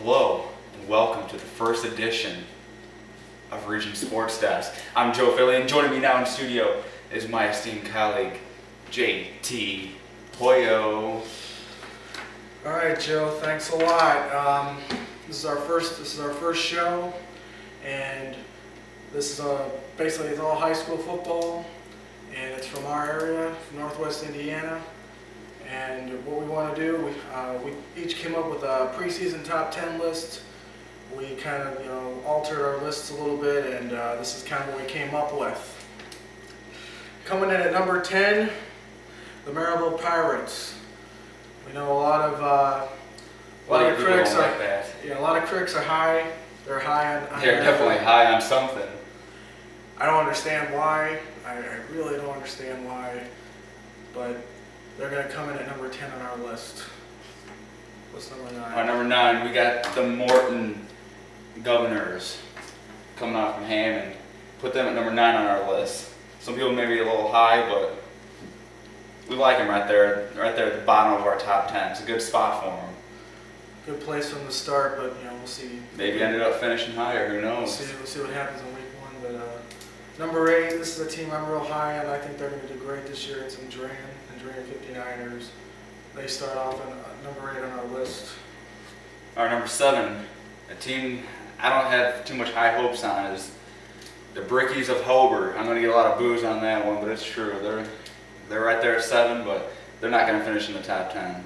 Hello, and welcome to the first edition of Region Sportsdesk. I'm Joe Philly, and joining me now in studio is my esteemed colleague, JT Hoyo. All right, Joe. Thanks a lot. This is our first show, and this is basically it's all high school football, and it's from our area, from Northwest Indiana. And what we want to do, we each came up with a preseason top 10 list. We kind of altered our lists a little bit, and this is kind of what we came up with. Coming in at number 10, the Maryville Pirates. We know a lot of critics are like that. Yeah, a lot of critics are high. They're high on. They're definitely high on something. I don't understand why. I really don't understand why, but they're going to come in at number 10 on our list. What's number 9? All right, number 9, we got the Morton Governors coming off from Hammond. Put them at number 9 on our list. Some people may be a little high, but we like them right there at the bottom of our top 10. It's a good spot for them. Good place from the start, but we'll see. Maybe ended up finishing higher. Who knows? We'll see what happens in week 1. But number 8, this is a team I'm real high on. I think they're going to do great this year. It's Andrean 59ers. They start off at number 8 on our list. All right, number 7, a team I don't have too much high hopes on is the Brickies of Hober. I'm going to get a lot of boos on that one, but it's true. They're right there at 7, but they're not going to finish in the top 10. Highly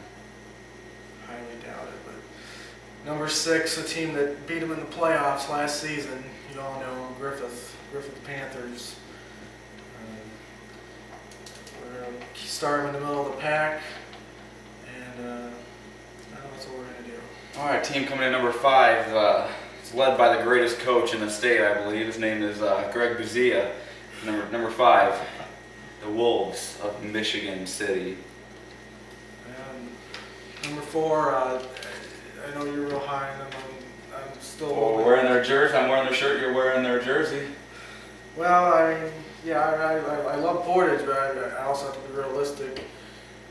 doubt it. But number 6, a team that beat them in the playoffs last season. You all know Griffith Panthers. We're going to start them in the middle of the pack, and that's what we're going to do. All right, team coming in number 5. It's led by the greatest coach in the state, I believe. His name is Greg Buzia. Number 5, the Wolves of Michigan City. Number 4, I know you're real high on them. I'm still. Well, we're wearing their jersey. I'm wearing their shirt. You're wearing their jersey. Well, I love Portage, but I also have to be realistic.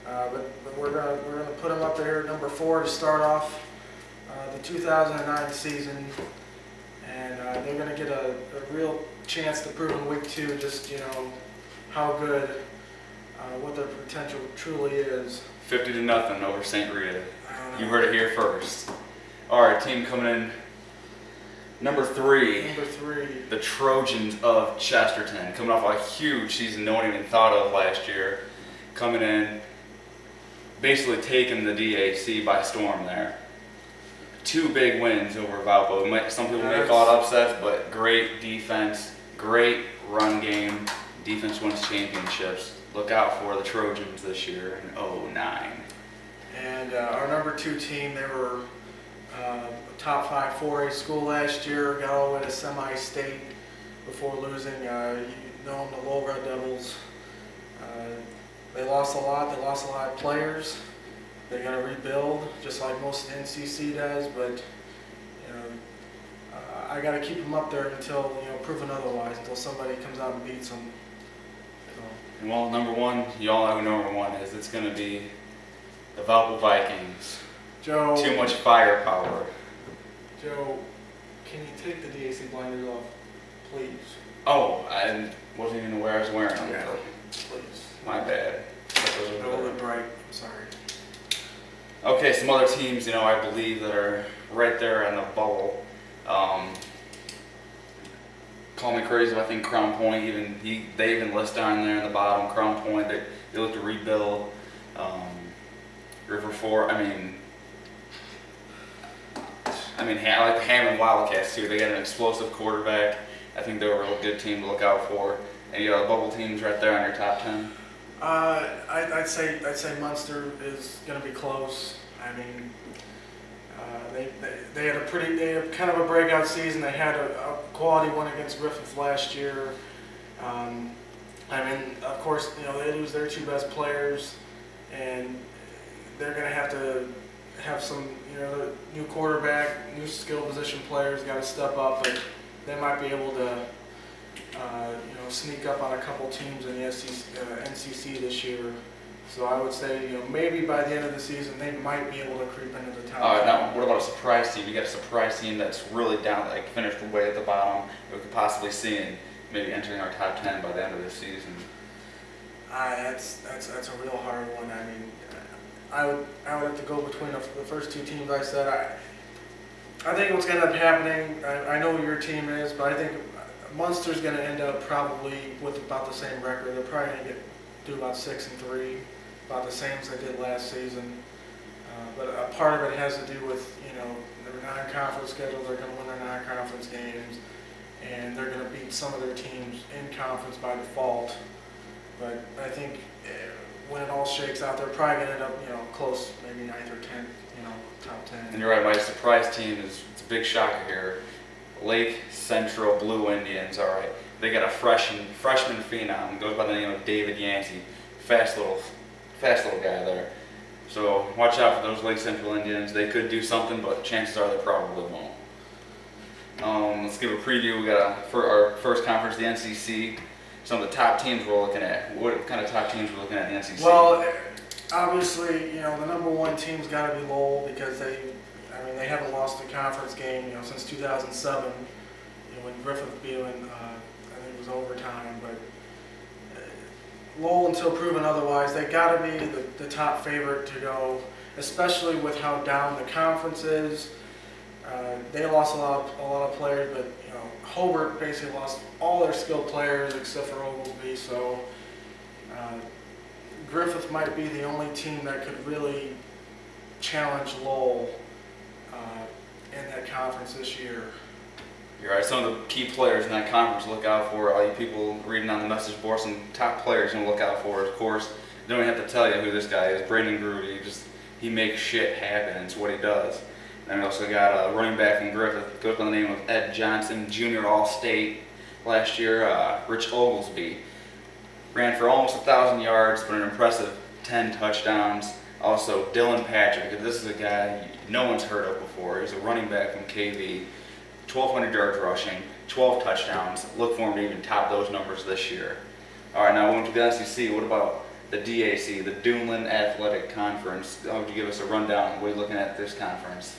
But we're gonna put them up there at number 4 to start off the 2009 season, and they're gonna get a real chance to prove in week 2 just how good, what their potential truly is. 50-0 over St. Rita. You heard it here first. All right, team coming in number 3. Number 3. The Trojans of Chesterton, coming off a huge season no one even thought of last year. Coming in, basically taking the DAC by storm there. 2 big wins over Valpo. Some people may call it upsets, but great defense, great run game. Defense wins championships. Look out for the Trojans this year in 2009. And our number 2 team, they were top 5 4A school last year, got all the way to semi-state before losing. You know them, the Lowell Red Devils. They lost a lot. They lost a lot of players. They got to rebuild, just like most of the NCC does. But I got to keep them up there until proven otherwise, until somebody comes out and beats them. And well, number 1, you all know who number 1 is. It's going to be the Valpo Vikings. Joe. Too much firepower. Joe, can you take the DAC blinders off, please? Oh, I wasn't even aware I was wearing them. Yeah, please. My bad. A little bit bright. I'm sorry. Okay, some other teams, I believe that are right there on the bubble. Call me crazy, but I think Crown Point, they even list down there in the bottom. Crown Point, they look to rebuild. River Fort, I like the Hammond Wildcats too. They got an explosive quarterback. I think they're a real good team to look out for. And bubble teams right there on your top 10. I'd say Munster is going to be close. They had kind of a breakout season. They had a quality one against Griffith last year. Of course, they lose their 2 best players, and they're going to have some, new quarterback, new skill position players got to step up, but they might be able to, sneak up on a couple teams in the NCC this year. So I would say, maybe by the end of the season, they might be able to creep into the top 10. Now, what about a surprise team? You got a surprise team that's really down, like finished way at the bottom. That we could possibly see in maybe entering our top 10 by the end of this season. That's a real hard one. I mean, I would have to go between the first two teams I said. I think what's going to end up happening, I know what your team is, but I think Munster's going to end up probably with about the same record. They're probably going to do about 6-3, about the same as they did last season. But a part of it has to do with, their non-conference schedule. They're going to win their non-conference games, and they're going to beat some of their teams in conference by default. But I think when it all shakes out, they're probably going to end up, close, maybe 9th or 10th, top 10. And you're right, my surprise team it's a big shocker here. Lake Central Blue Indians, all right. They got a freshman phenom, goes by the name of David Yancey. Fast little guy there. So watch out for those Lake Central Indians. They could do something, but chances are they probably won't. Let's give a preview. We got for our first conference, the NCC. Some of the top teams we're looking at. What kind of top teams we're looking at in the NCC? Well, obviously, the number one team's got to be Lowell because they haven't lost a conference game, since 2007. When Griffith beat them, I think it was overtime. But Lowell, until proven otherwise, they got to be the top favorite to go, especially with how down the conference is. They lost a lot of players, but Hobart basically lost all their skilled players except for Oglesby. So Griffith might be the only team that could really challenge Lowell in that conference this year. You're right. Some of the key players in that conference to look out for. All you people reading on the message board, some top players to look out for. Of course, don't even have to tell you who this guy is. Brandon Grudy. He makes shit happen. It's what he does. And we also got a running back from Griffith, goes by the name of Ed Johnson, junior All-State last year. Rich Oglesby ran for almost 1,000 yards, but an impressive 10 touchdowns. Also, Dylan Patrick. This is a guy no one's heard of before. He's a running back from KV. 1,200 yards rushing, 12 touchdowns. Look for him to even top those numbers this year. All right, now we went to the NCC. What about the DAC, the Duneland Athletic Conference? How would you give us a rundown? What are you looking at this conference?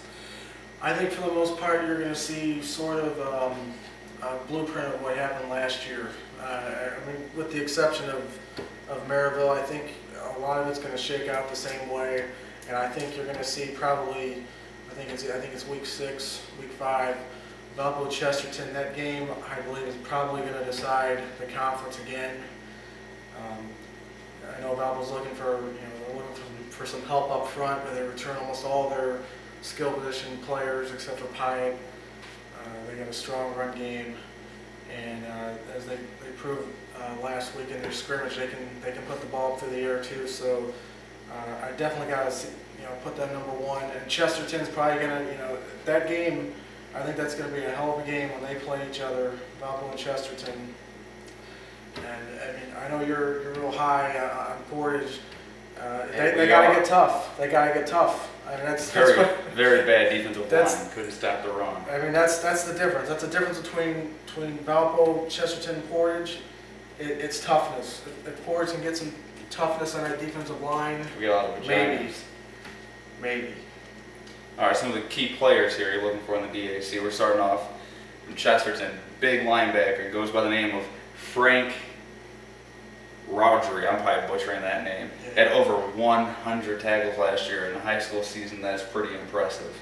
I think for the most part, you're going to see sort of a blueprint of what happened last year. With the exception of Maryville, I think a lot of it's going to shake out the same way, and I think you're going to see probably, I think it's week 6, week 5. Valpo Chesterton, that game I believe is probably going to decide the conference again. I know Valpo's looking for some help up front, but they return almost all their skill position players except for Pyatt. They got a strong run game, and as they proved last week in their scrimmage, they can put the ball through the air too. So I definitely got to put them number one. And Chesterton's probably going to that game. I think that's going to be a hell of a game when they play each other, Valpo and Chesterton. And I know you're real high on Portage. They got to get tough. They got to get tough. That's very bad defensive line. Couldn't stop the run. That's the difference. That's the difference between Valpo, Chesterton, and Portage. It's toughness. If Portage can get some toughness on that defensive line, we got a lot of maybe. All right, some of the key players here you're looking for in the DAC. We're starting off from Chesterton, big linebacker, goes by the name of Frank Rodri. I'm probably butchering that name. Yeah. Had over 100 tackles last year in the high school season. That's pretty impressive.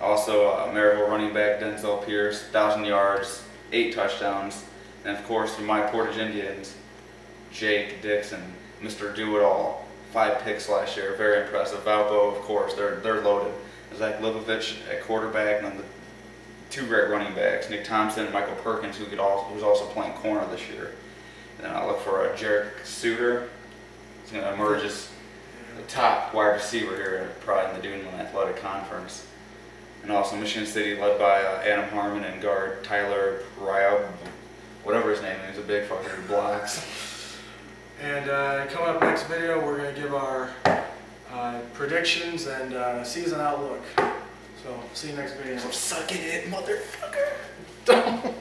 Also, Maryville running back Denzel Pierce, 1,000 yards, 8 touchdowns. And of course, from my Portage Indians, Jake Dixon, Mr. Do-It-All, 5 picks last year. Very impressive. Valpo, of course, they're loaded. Zach Lipovich at quarterback, and then the 2 great running backs, Nick Thompson and Michael Perkins, who's also playing corner this year. And then I look for Jarek Suter. He's going to emerge as the top wide receiver here, probably in the Duneland Athletic Conference. And also Michigan City, led by Adam Harmon and guard Tyler Ryob, whatever his name is, a big fucker who blocks. And coming up next video, we're going to give our predictions and season outlook. So see you next video. So suck it in, motherfucker.